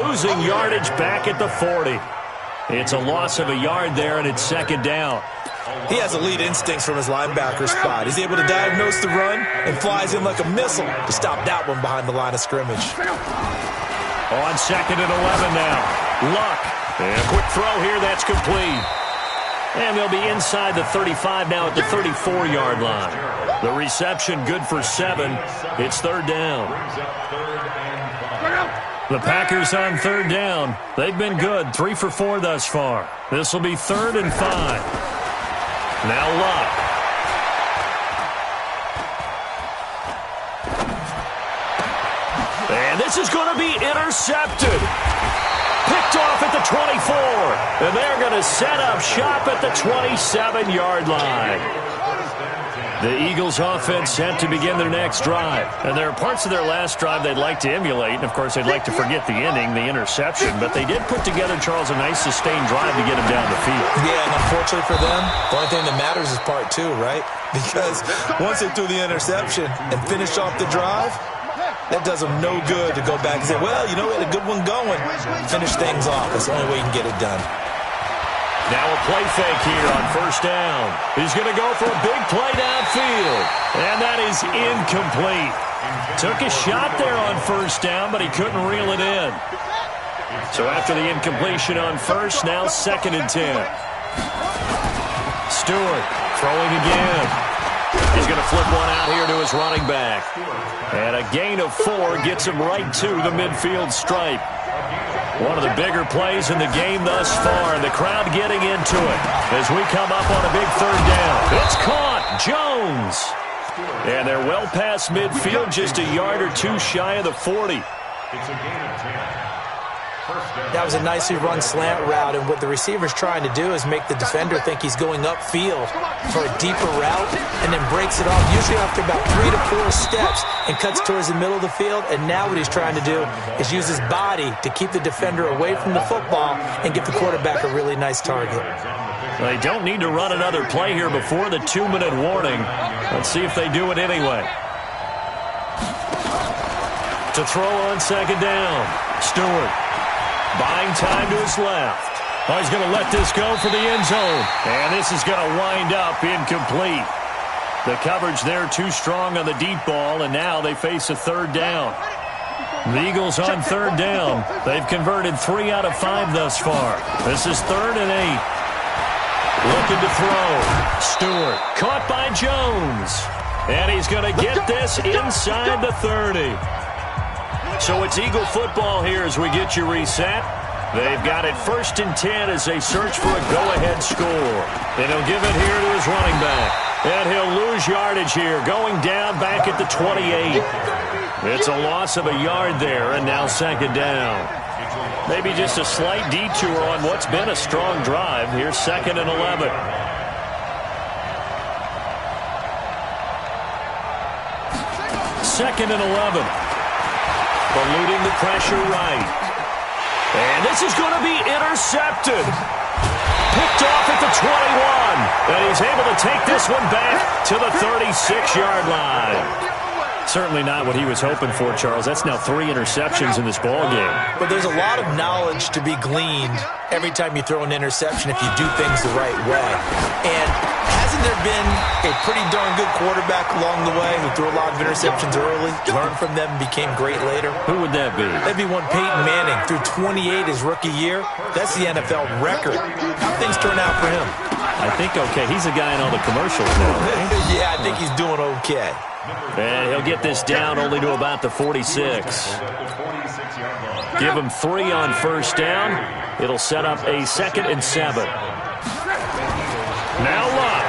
Losing yardage back at the 40. It's a loss of a yard there, and it's second down. He has elite instincts from his linebacker spot. He's able to diagnose the run and flies in like a missile to stop that one behind the line of scrimmage. On second and 11 now. Luck. And a quick throw here. That's complete. And they'll be inside the 35 now at the 34-yard line. The reception good for 7. It's third down. The Packers on third down. They've been good. 3 for 4 thus far. This will be 3rd and 5. Now Luck. And this is going to be intercepted. Picked off at the 24. And they're going to set up shop at the 27-yard line. The Eagles offense set to begin their next drive. And there are parts of their last drive they'd like to emulate. And, of course, they'd like to forget the ending, the interception. But they did put together, Charles, a nice sustained drive to get him down the field. Yeah, and unfortunately for them, the only thing that matters is part 2, right? Because once they threw the interception and finished off the drive, that does them no good to go back and say, well, you know, we had a good one going. Finish things off. That's the only way you can get it done. Now a play fake here on first down. He's going to go for a big play downfield. And that is incomplete. Took a shot there on first down, but he couldn't reel it in. So after the incompletion on first, now 2nd and 10. Stewart throwing again. He's going to flip one out here to his running back. And a gain of 4 gets him right to the midfield stripe. One of the bigger plays in the game thus far, and the crowd getting into it as we come up on a big third down. It's caught. Jones. And they're well past midfield, just a yard or 2 shy of the 40. It's a gain of 10. That was a nicely run slant route, and what the receiver's trying to do is make the defender think he's going upfield for a deeper route and then breaks it off, usually after about 3 to 4 steps, and cuts towards the middle of the field. And now what he's trying to do is use his body to keep the defender away from the football and give the quarterback a really nice target. They don't need to run another play here before the 2-minute warning. Let's see if they do it anyway. To throw on second down, Stewart. Buying time to his left. Oh, he's going to let this go for the end zone. And this is going to wind up incomplete. The coverage there too strong on the deep ball, and now they face a third down. The Eagles on third down. They've converted 3 out of 5 thus far. This is 3rd and 8. Looking to throw. Stewart caught by Jones. And he's going to get this inside the 30. So it's Eagle football here as we get you reset. They've got it 1st and 10 as they search for a go-ahead score. And he'll give it here to his running back. And he'll lose yardage here, going down back at the 28. It's a loss of a yard there, and now 2nd down. Maybe just a slight detour on what's been a strong drive. Here's 2nd and 11. Second and 11. Eluding the pressure right. And this is going to be intercepted. Picked off at the 21. And he's able to take this one back to the 36-yard line. Certainly not what he was hoping for, Charles. That's now 3 interceptions in this ballgame. But there's a lot of knowledge to be gleaned every time you throw an interception if you do things the right way. And hasn't there been a pretty darn good quarterback along the way who threw a lot of interceptions early, learned from them, and became great later? Who would that be? That'd be one Peyton Manning. Threw 28 his rookie year. That's the NFL record. How things turn out for him? I think okay. He's a guy in all the commercials now, right? Yeah, I think he's doing okay. And he'll get this down only to about the 46. Give him 3 on first down. It'll set up a 2nd and 7. Now Luck.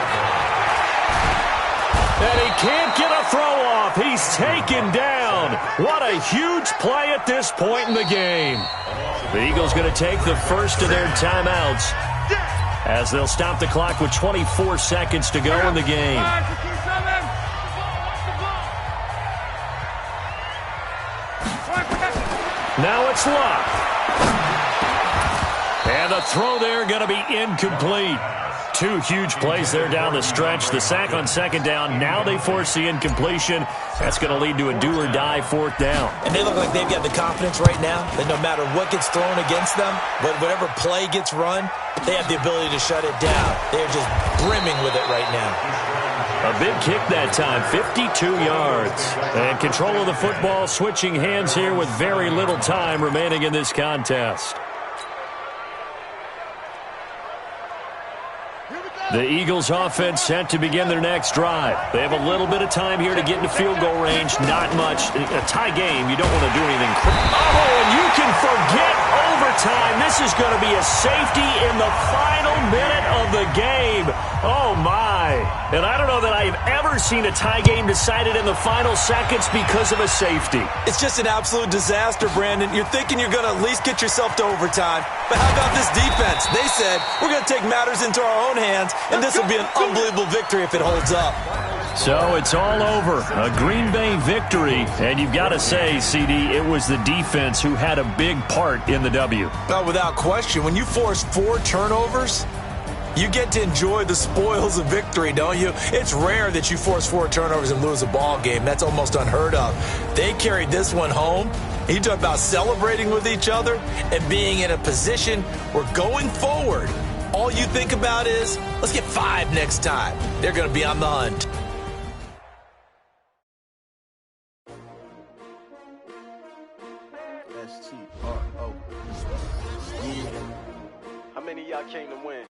And he can't get a throw off. He's taken down. What a huge play at this point in the game. The Eagles going to take the first of their timeouts as they'll stop the clock with 24 seconds to go in the game. Now it's Luck. And the throw there going to be incomplete. two huge plays there down the stretch. The sack on second down. Now they force the incompletion. That's going to lead to a do-or-die fourth down. And they look like they've got the confidence right now that no matter what gets thrown against them, whatever play gets run, they have the ability to shut it down. They're just brimming with it right now. A big kick that time, 52 yards. And control of the football switching hands here with very little time remaining in this contest. The Eagles offense set to begin their next drive. They have a little bit of time here to get into field goal range. Not much. A tie game, you don't want to do anything. Oh, and you can forget overtime. This is going to be a safety in the final minute of the game. Oh, my. And I don't know that I've ever seen a tie game decided in the final seconds because of a safety. It's just an absolute disaster, Brandon. You're thinking you're going to at least get yourself to overtime. But how about this defense? They said, we're going to take matters into our own hands, and this will be an unbelievable victory if it holds up. So it's all over. A Green Bay victory. And you've got to say, CD, it was the defense who had a big part in the W. No, without question. When you force 4 turnovers, you get to enjoy the spoils of victory, don't you? It's rare that you force 4 turnovers and lose a ball game. That's almost unheard of. They carried this one home. You talk about celebrating with each other and being in a position where going forward, all you think about is, let's get 5 next time. They're going to be on the hunt. STRO. Yeah. How many of y'all came to win?